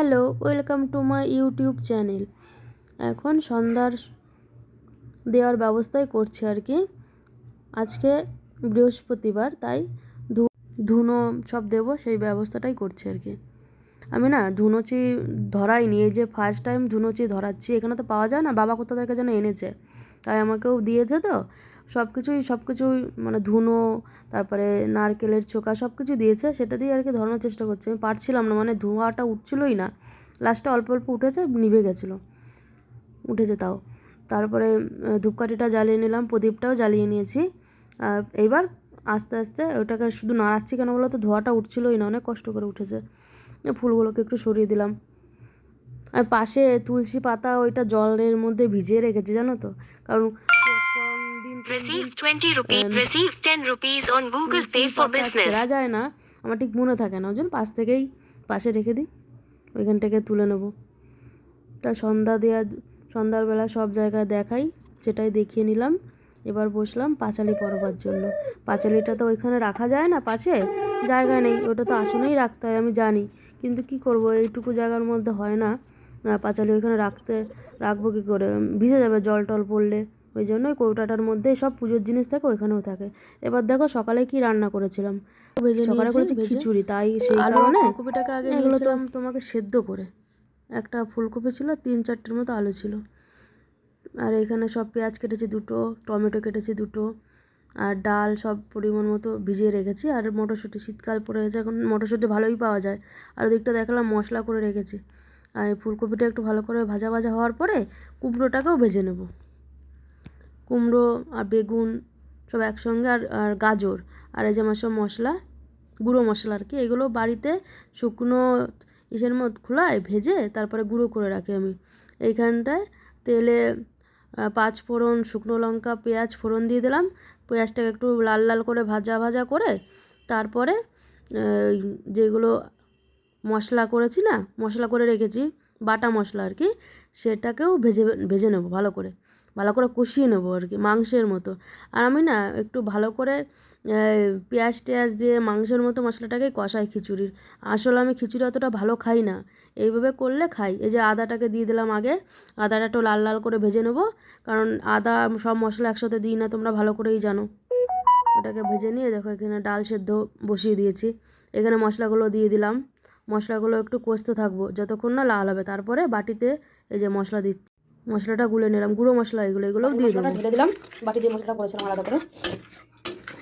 Hello, welcome to my YouTube channel. এখন সন্ধ্যার দেওয়ার ব্যবস্থাই করছি আর কি। আজকে বৃহস্পতিবার, তাই ধুনো সব দেবো সেই ব্যবস্থাটাই করছি আর কি। আমি না ধুনোচি ধরাইনি, এই যে ফার্স্ট টাইম ধুনোচি ধরাচ্ছি। এখানে তো পাওয়া যায় না, বাবা কোথা থেকে যেন এনেছে, তাই আমাকেও দিয়েছে। তো সব কিছুই মানে ধুনো, তারপরে নারকেলের চোকা সব কিছু দিয়েছে, সেটা দিয়ে আর কি ধরানোর চেষ্টা করছি। আমি পারছিলাম না, মানে ধোঁয়াটা উঠছিলোই না। লাস্টে অল্প অল্প উঠেছে, নিভে গেছিলো, উঠেছে তাও। তারপরে ধূপকাঠিটা জ্বালিয়ে নিলাম, প্রদীপটাও জ্বালিয়ে নিয়েছি। এইবার আস্তে আস্তে ওটাকে শুধু নাড়াচ্ছি কেন বলো তো, ধোঁয়াটা উঠছিলোই না, অনেক কষ্ট করে উঠেছে। ফুলগুলোকে একটু সরিয়ে দিলাম। আর পাশে তুলসী পাতা ওইটা জলের মধ্যে ভিজিয়ে রেখেছি, জানো তো, কারণ ছেঁড়া যায় না, আমার ঠিক মনে থাকে না, ওই জন্য পাশে রেখে দিই, ওইখান থেকে তুলে নেবো। তা সন্ধ্যাবেলা সব জায়গায় দেখাই, সেটাই দেখিয়ে নিলাম। এবার বসলাম পাঁচালি পরবার জন্য। পাঁচালিটা তো ওইখানে রাখা যায় না, পাশে জায়গা নেই, ওটা তো আসনেই রাখতে হয় আমি জানি, কিন্তু কি করব, এইটুকু জায়গার মধ্যে হয় না পাঁচালি ওইখানে রাখবো কী করে, ভিজে যাবে জল টল পড়লে। ওই জন্যই কৌটাটার মধ্যে সব পুজোর জিনিস থাকে, ওইখানেও থাকে। এবার দেখো সকালে কি রান্না করেছিলাম, সকালে করেছি খিচুড়ি, তাই সেই কারণে ফুলকপিটাকে আগে এগুলো তো তোমাকে সেদ্ধ করে, একটা ফুলকপি ছিল, 3-4টের মতো আলু ছিল, আর এখানে সব পেঁয়াজ কেটেছি 2টো, টমেটো কেটেছি 2টো, আর ডাল সব পরিমাণ মতো ভিজিয়ে রেখেছি। আর মটরশুঁটি, শীতকাল পড়ে গেছে, এখন মটরশুঁটি ভালোই পাওয়া যায়। আর ওদিকটা দেখলাম মশলা করে রেখেছি। আর ফুলকপিটা একটু ভালো করে ভাজা হওয়ার পরে কুমড়োটাকেও ভেজে নেব। কুমড়ো আর বেগুন সব একসঙ্গে, আর গাজর, আর এই যে আমার সব মশলা, গুঁড়ো মশলা আর কি, এগুলো বাড়িতে শুকনো ইসের মধ্যে খোলায় ভেজে তারপরে গুঁড়ো করে রাখি আমি। এইখানটায় তেলে 5 ফোড়ন, শুকনো লঙ্কা, পেঁয়াজ ফোড়ন দিয়ে দিলাম। পেঁয়াজটাকে একটু লাল লাল করে ভাজা করে তারপরে যেগুলো মশলা করেছি না, মশলা করে রেখেছি, বাটা মশলা আর কি, সেটাকেও ভেজে নেবো ভালো করে কষিয়ে নেবো আর কি, মাংসের মতো। আর আমি না একটু ভালো করে পেঁয়াজ টেয়াজ দিয়ে মাংসের মতো মশলাটাকে কষাই খিচুড়ির। আসলে আমি খিচুড়ি অতটা ভালো খাই না, এইভাবে করলে খাই। এই যে আদাটাকে দিয়ে দিলাম আগে, আদাটা একটু লাল লাল করে ভেজে নেবো, কারণ আদা সব মশলা একসাথে দিই না, তোমরা ভালো করেই জানো। ওটাকে ভেজে নিয়ে দেখো এখানে ডাল সেদ্ধ বসিয়ে দিয়েছি, এখানে মশলাগুলো দিয়ে দিলাম। মশলাগুলো একটু কষতে থাকবো যতক্ষণ না লাল হবে, তারপরে বাটিতে এই যে মশলা দিচ্ছি, মশলাটা গুলে নিলাম, গুঁড়ো মশলা এগুলোও দিয়ে দেবো। ঢেলে দিলাম বাটি, যে মশলাটা করেছিলাম আলাদা করে,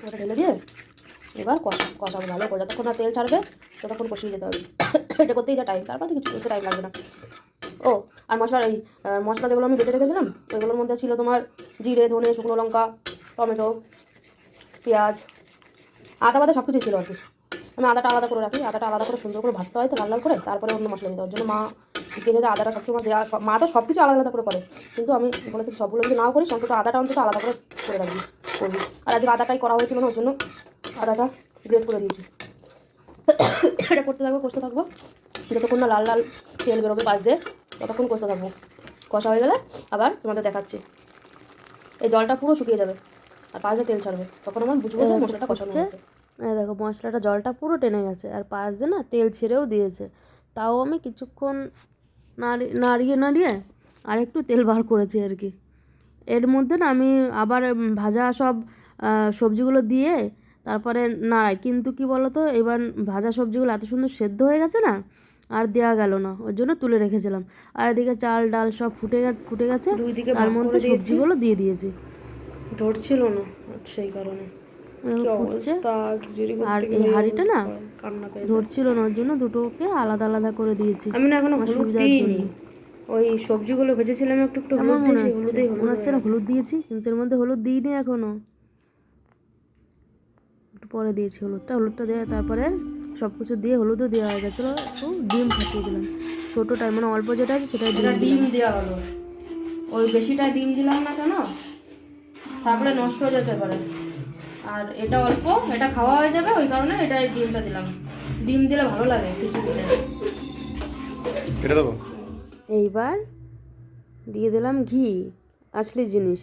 ওটা ঢেলে দিয়ে এবার কষাবো ভালো করে, যতক্ষণ না তেল ছাড়বে ততক্ষণ কষিয়ে যেতে হবে। এটা করতেই যা টাইম, তারপর তো কিছু টাইম লাগবে না। ও আর মশলা যেগুলো আমি বেটে রেখেছিলাম, ওইগুলোর মধ্যে ছিল তোমার জিরে, ধনে, শুকনো লঙ্কা, টমেটো, পেঁয়াজ, আদা বাদা সব কিছুই ছিল আর কি। আমি আদাটা আলাদা করে রাখি, আদাটা আলাদা করে সুন্দর করে ভাজতে হয় তো লাল লাল করে, তারপরে অন্য মশলা দিতে, ওর জন্য মা শিখিয়েছে যে আদাটা সবসময় দেওয়া, মা তো সব কিছু আলাদা করে করে, কিন্তু আমি বলেছি সবগুলো যদি নাও করি অন্তত আদাটা আলাদা করে রাখবি করবি। আর আজকে আদাটাই করা হয়েছিল না, ওর জন্য আদাটা গ্রেট করে দিয়েছি। এটা কষতে থাকবো যতক্ষণ না লাল লাল তেল বেরোবে পাশ দিয়ে, ততক্ষণ কষতে থাকবো। কষা হয়ে গেলে আবার তোমাদের দেখাচ্ছি, এই জলটা পুরো শুকিয়ে যাবে আর পাশ দিয়ে তেল ছাড়বে, তখন আমার বুঝবো যে মশলাটা কষানো হয়েছে। দেখো মশলাটা জলটা পুরো টেনে গেছে, আর পাশ দিয়ে না তেল ছেড়েও দিয়েছে। তাও আমি কিছুক্ষণ নাড়িয়ে আর একটু তেল বার করেছি আর কি। এর মধ্যে না আমি আবার ভাজা সব সবজিগুলো দিয়ে তারপরে নাড়াই, কিন্তু কি বলো তো, এবার ভাজা সবজিগুলো এত সুন্দর সেদ্ধ হয়ে গেছে না, আর দেওয়া গেল না, ওর জন্য তুলে রেখেছিলাম। আর এদিকে চাল ডাল সব ফুটে গেছে, তার মধ্যে সবজিগুলো দিয়ে দিয়েছি, ধরছিল না সেই কারণে ফুটছে। আর এই হাঁড়িটা না ধরছিল না, ওর জন্য দুটোকে আলাদা আলাদা করে দিয়েছি। আমি না এখনো হলুদ দিইনি, ওই সবজিগুলো ভেজেছিলাম একটু হলুদ দিয়েছি, মনে হচ্ছে না হলুদ দিয়েছি, কিন্তু এর মধ্যে হলুদ দিইনি এখনো, একটু পরে দিয়েছি হলুদটা দিয়ে। তারপরে সব কিছু দিয়ে হলুদও দেওয়া হয়ে গেছিলো, একটু ডিম ফাটিয়ে দিলাম ছোটোটায়, মানে অল্প যেটা আছে সেটাই ডিম দেওয়া হলো। ওই বেশিটা ডিম দিলাম না কেন, তারপরে নষ্ট হয়ে যেতে পারে, আর এটা অল্প, এটা খাওয়া হয়ে যাবে, ওই কারণে এটা ডিমটা দিলাম। ডিম দিলে ভালো লাগে খিচুড়িতে। এটা দেবো। এইবার দিয়ে দিলাম ঘি, আসলি জিনিস,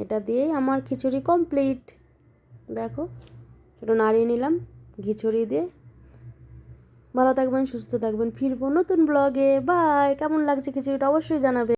এটা দিয়েই আমার খিচুড়ি কমপ্লিট। দেখো একটু নাড়িয়ে নিলাম ঘি ছড়িয়ে দিয়ে, ভালো থাকবেন, সুস্থ থাকবেন, ফিরবো নতুন ব্লগে। বাই। কেমন লাগছে খিচুড়িটা অবশ্যই জানাবে।